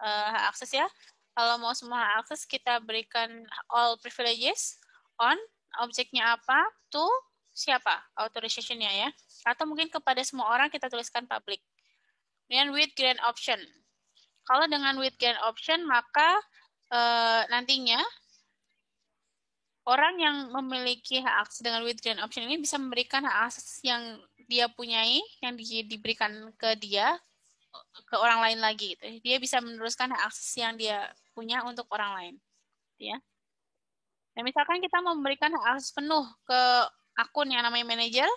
hak akses ya. Kalau mau semua hak akses, kita berikan all privileges on, objeknya apa, to siapa, authorization-nya ya. Atau mungkin kepada semua orang kita tuliskan public. Kemudian with grant option. Kalau dengan with grant option, maka nantinya orang yang memiliki hak akses dengan with grant option ini bisa memberikan hak akses yang dia punyai, yang diberikan ke dia, ke orang lain lagi. Gitu. Dia bisa meneruskan hak akses yang dia punya untuk orang lain. Ya. Nah, misalkan kita memberikan hak akses penuh ke akun yang namanya manager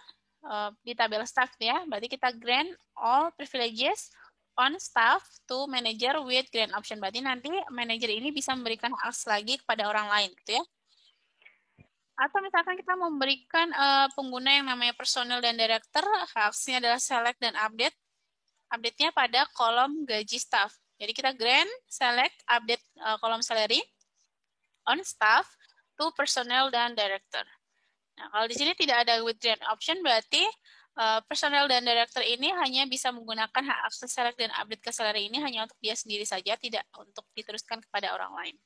di tabel staff ya. Berarti kita grant all privileges on staff to manager with grant option. Berarti nanti manager ini bisa memberikan akses lagi kepada orang lain gitu ya. Atau misalkan kita memberikan pengguna yang namanya personal dan director, aksesnya adalah select dan update. Update-nya pada kolom gaji staff. Jadi kita grant, select, update kolom salary on staff to personnel dan director. Nah, kalau di sini tidak ada with grant option, berarti personel dan director ini hanya bisa menggunakan hak akses select dan update ke salary ini hanya untuk dia sendiri saja, tidak untuk diteruskan kepada orang lain.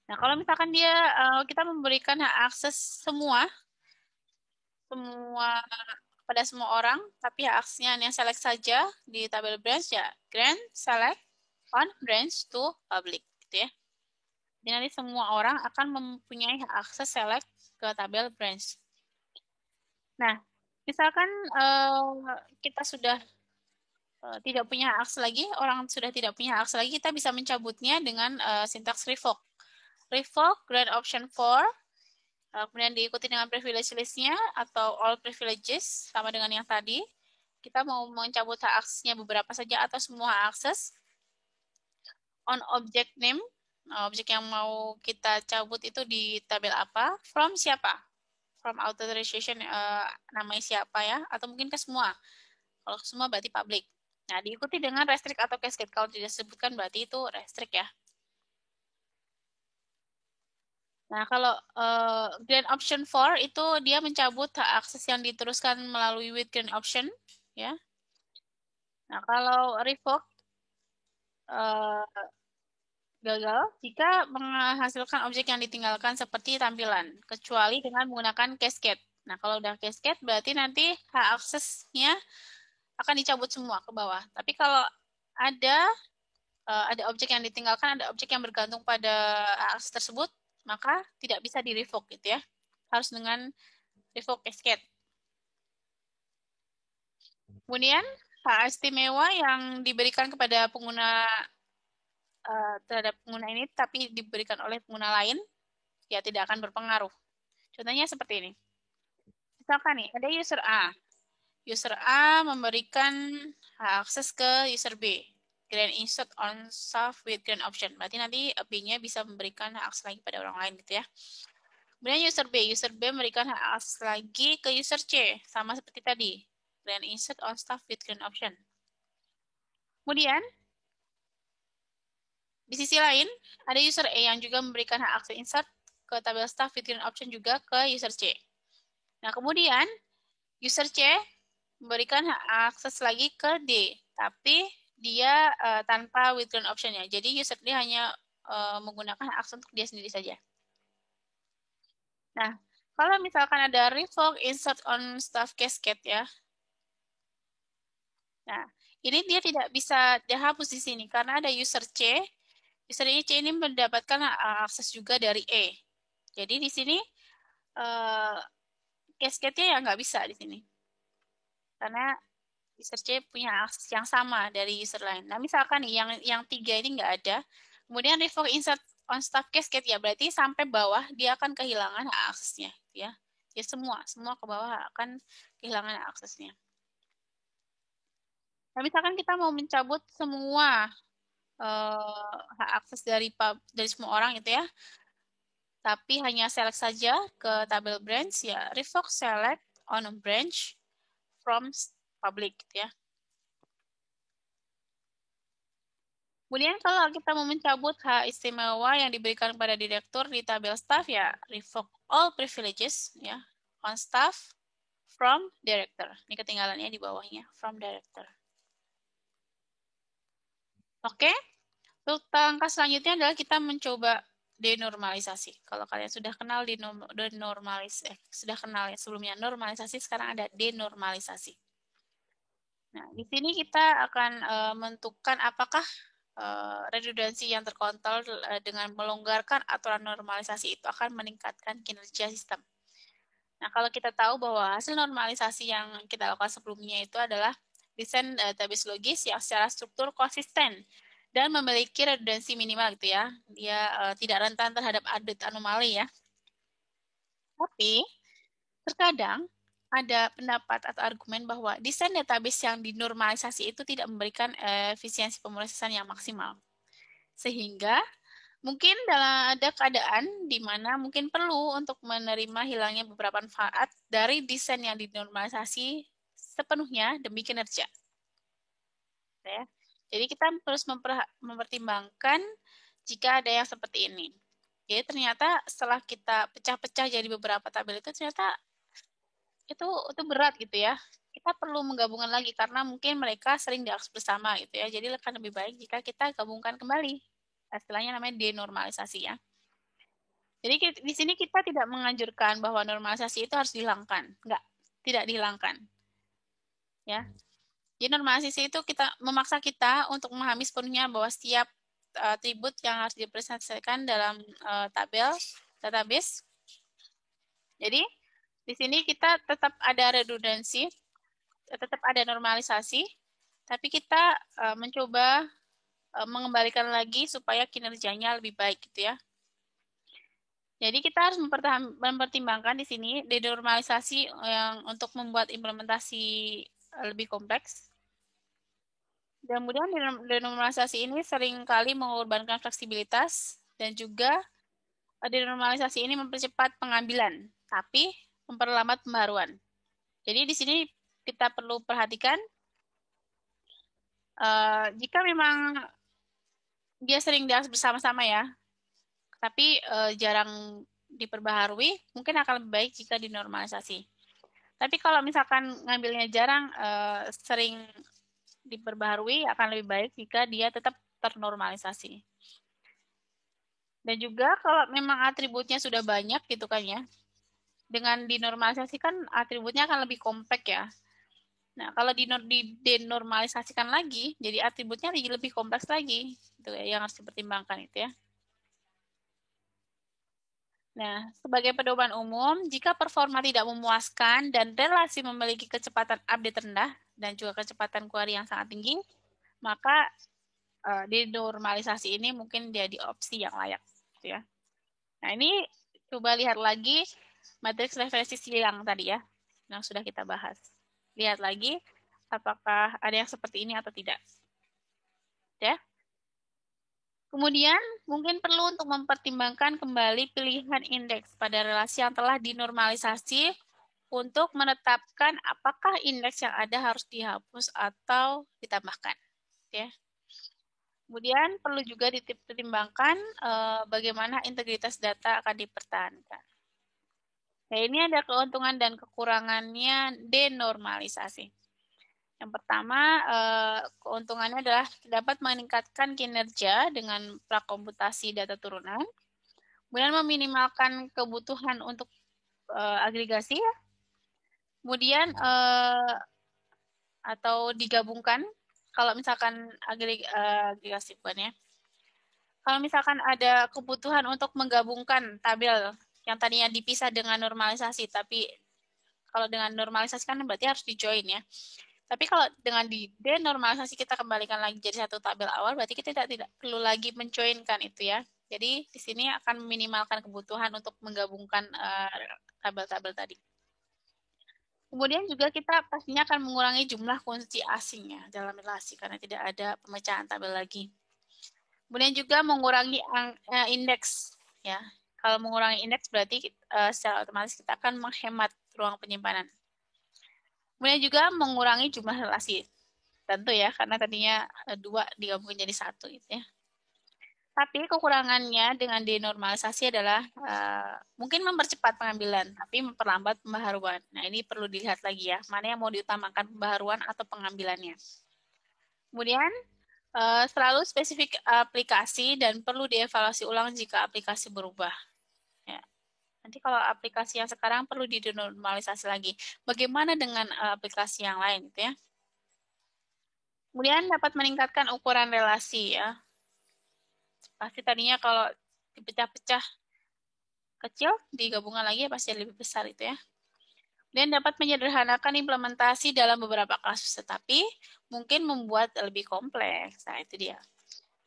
Nah, kalau misalkan kita memberikan hak akses semua pada semua orang, tapi hak aksesnya hanya select saja di tabel branch ya, grant select on branch to public, gitu ya. Jadi nanti semua orang akan mempunyai hak akses select ke tabel branch. Nah, misalkan kita sudah tidak punya hak akses lagi, orang sudah tidak punya hak akses lagi, kita bisa mencabutnya dengan sintaks revoke. Revoke grant option 4, kemudian diikuti dengan privilege list-nya atau all privileges, sama dengan yang tadi. Kita mau mencabut hak aksesnya beberapa saja atau semua hak akses. On object name, objek yang mau kita cabut itu di tabel apa? From siapa? From authorization namanya siapa ya? Atau mungkin ke semua. Kalau ke semua berarti public. Nah, diikuti dengan restrict atau cascade. Kalau tidak disebutkan berarti itu restrict ya. Nah, kalau grant option 4 itu dia mencabut hak akses yang diteruskan melalui with grant option ya. Nah, kalau revoke gagal jika menghasilkan objek yang ditinggalkan seperti tampilan, kecuali dengan menggunakan cascade. Nah, kalau udah cascade berarti nanti hak aksesnya akan dicabut semua ke bawah. Tapi kalau ada objek yang ditinggalkan, ada objek yang bergantung pada hak akses tersebut, maka tidak bisa di revoke gitu ya. Harus dengan revoke cascade. Kemudian hak istimewa yang diberikan kepada pengguna terhadap pengguna ini tapi diberikan oleh pengguna lain ya tidak akan berpengaruh. Contohnya seperti ini. Misalkan nih ada user A. User A memberikan hak akses ke user B. Grant insert on staff with grant option. Berarti nanti B-nya bisa memberikan hak akses lagi pada orang lain gitu ya. Kemudian user B memberikan hak akses lagi ke user C. Sama seperti tadi. Grant insert on staff with grant option. Kemudian di sisi lain, ada user E yang juga memberikan hak akses insert ke tabel staff with grant option juga ke user C. Nah, kemudian user C memberikan hak akses lagi ke D, tapi dia tanpa with grant option-nya. Jadi user D hanya menggunakan hak akses untuk dia sendiri saja. Nah, kalau misalkan ada revoke insert on staff cascade ya. Nah, ini dia tidak bisa dihapus di sini karena ada user C. User C ini mendapatkan akses juga dari E. Jadi di sini cascade-nya ya nggak bisa di sini. Karena user C punya akses yang sama dari user lain. Nah, misalkan nih yang 3 ini nggak ada, kemudian revoke insert on staff cascade ya berarti sampai bawah dia akan kehilangan hak aksesnya ya. Ya semua ke bawah akan kehilangan hak aksesnya. Nah, misalkan kita mau mencabut semua hak akses dari semua orang gitu ya. Tapi hanya select saja ke tabel branch ya revoke select on a branch from public gitu ya. Kemudian kalau kita mau mencabut hak istimewa yang diberikan pada direktur di tabel staff ya revoke all privileges ya on staff from director. Ini ketinggalannya di bawahnya from director. Oke. Langkah selanjutnya adalah kita mencoba denormalisasi. Kalau kalian sudah kenal sudah kenal ya sebelumnya normalisasi, sekarang ada denormalisasi. Nah, di sini kita akan menentukan apakah redundansi yang terkontrol dengan melonggarkan aturan normalisasi itu akan meningkatkan kinerja sistem. Nah, kalau kita tahu bahwa hasil normalisasi yang kita lakukan sebelumnya itu adalah desain database logis yang secara struktur konsisten dan memiliki redundansi minimal gitu ya. Dia tidak rentan terhadap update anomali ya. Tapi Terkadang ada pendapat atau argumen bahwa desain database yang dinormalisasi itu tidak memberikan efisiensi pemrosesan yang maksimal. Sehingga mungkin ada keadaan di mana mungkin perlu untuk menerima hilangnya beberapa manfaat dari desain yang dinormalisasi sepenuhnya demi kinerja. Ya. Jadi kita terus mempertimbangkan jika ada yang seperti ini. Jadi ternyata setelah kita pecah-pecah jadi beberapa tabel itu ternyata itu berat gitu ya. Kita perlu menggabungkan lagi karena mungkin mereka sering diakses bersama gitu ya. Jadi akan lebih baik jika kita gabungkan kembali. Istilahnya namanya denormalisasi ya. Jadi di sini kita tidak menganjurkan bahwa normalisasi itu harus dihilangkan. Enggak, tidak dihilangkan. Ya. Jadi normalisasi itu memaksa kita untuk memahami sepenuhnya bahwa setiap atribut yang harus dipresentasikan dalam tabel database. Jadi di sini kita tetap ada redundansi, tetap ada normalisasi, tapi kita mencoba mengembalikan lagi supaya kinerjanya lebih baik gitu ya. Jadi kita harus mempertimbangkan di sini denormalisasi yang untuk membuat implementasi lebih kompleks. Kemudian denormalisasi ini seringkali mengorbankan fleksibilitas dan juga denormalisasi ini mempercepat pengambilan, tapi memperlambat pembaruan. Jadi di sini kita perlu perhatikan jika memang dia sering diakses bersama-sama ya, tapi jarang diperbaharui, mungkin akan lebih baik jika dinormalisasi. Tapi kalau misalkan ngambilnya jarang, sering diperbaharui, akan lebih baik jika dia tetap ternormalisasi. Dan juga kalau memang atributnya sudah banyak gitu kan ya, dengan dinormalisasi kan atributnya akan lebih kompak ya. Nah, kalau didenormalisasikan lagi, jadi atributnya lebih kompleks lagi. Itu ya, yang harus dipertimbangkan itu ya. Nah, sebagai pedoman umum, jika performa tidak memuaskan dan relasi memiliki kecepatan update rendah dan juga kecepatan query yang sangat tinggi, maka denormalisasi ini mungkin jadi opsi yang layak. Gitu ya. Nah, ini coba lihat lagi matriks referensi silang tadi ya, yang sudah kita bahas. Lihat lagi apakah ada yang seperti ini atau tidak. Ya. Kemudian mungkin perlu untuk mempertimbangkan kembali pilihan indeks pada relasi yang telah dinormalisasi untuk menetapkan apakah indeks yang ada harus dihapus atau ditambahkan. Ya. Kemudian perlu juga dipertimbangkan bagaimana integritas data akan dipertahankan. Nah, ini ada keuntungan dan kekurangannya denormalisasi. Yang pertama, keuntungannya adalah dapat meningkatkan kinerja dengan prakomputasi data turunan, kemudian meminimalkan kebutuhan untuk agregasi, kemudian atau digabungkan, kalau misalkan agregasi bukan ya. Kalau misalkan ada kebutuhan untuk menggabungkan tabel yang tadinya dipisah dengan normalisasi, tapi kalau dengan normalisasi kan berarti harus di-join ya. Tapi kalau dengan di denormalisasi kita kembalikan lagi jadi satu tabel awal, berarti kita tidak perlu lagi menjoinkan itu ya. Jadi di sini akan meminimalkan kebutuhan untuk menggabungkan tabel-tabel tadi. Kemudian juga kita pastinya akan mengurangi jumlah kunci asing ya dalam relasi karena tidak ada pemecahan tabel lagi. Kemudian juga mengurangi indeks ya. Kalau mengurangi indeks berarti secara otomatis kita akan menghemat ruang penyimpanan. Kemudian juga mengurangi jumlah relasi. Tentu ya, karena tadinya 2 digabungkan jadi 1 gitu ya. Tapi kekurangannya dengan denormalisasi adalah mungkin mempercepat pengambilan, tapi memperlambat pembaharuan. Nah, ini perlu dilihat lagi ya, mana yang mau diutamakan pembaharuan atau pengambilannya. Kemudian, selalu spesifik aplikasi dan perlu dievaluasi ulang jika aplikasi berubah. Ya. Nanti kalau aplikasi yang sekarang perlu didenormalisasi lagi. Bagaimana dengan aplikasi yang lain gitu ya? Kemudian dapat meningkatkan ukuran relasi ya. Pasti tadinya kalau dipecah-pecah kecil, digabungkan lagi pasti lebih besar itu ya. Dan dapat menyederhanakan implementasi dalam beberapa kasus, tetapi mungkin membuat lebih kompleks. Nah, itu dia.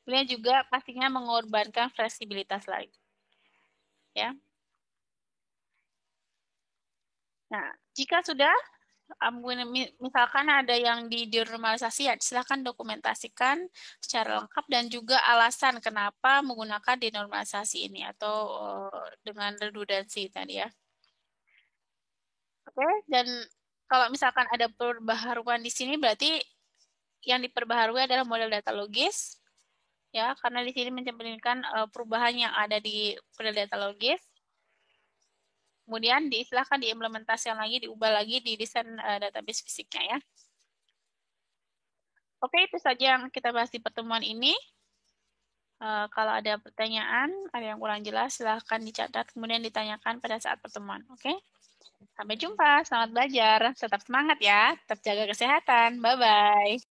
Kemudian juga pastinya mengorbankan fleksibilitas lagi. Ya. Nah, jika sudah, misalkan ada yang dinormalisasi, ya silakan dokumentasikan secara lengkap dan juga alasan kenapa menggunakan denormalisasi ini atau dengan redundansi tadi ya. Oke, dan kalau misalkan ada perbaharuan di sini berarti yang diperbaharui adalah model data logis ya, karena di sini mencerminkan perubahan yang ada di model data logis. Kemudian diistilahkan diimplementasikan lagi, diubah lagi di desain database fisiknya ya. Oke, itu saja yang kita bahas di pertemuan ini. Kalau ada pertanyaan, ada yang kurang jelas, silahkan dicatat, kemudian ditanyakan pada saat pertemuan. Oke? Sampai jumpa, selamat belajar. Tetap semangat ya, tetap jaga kesehatan. Bye-bye.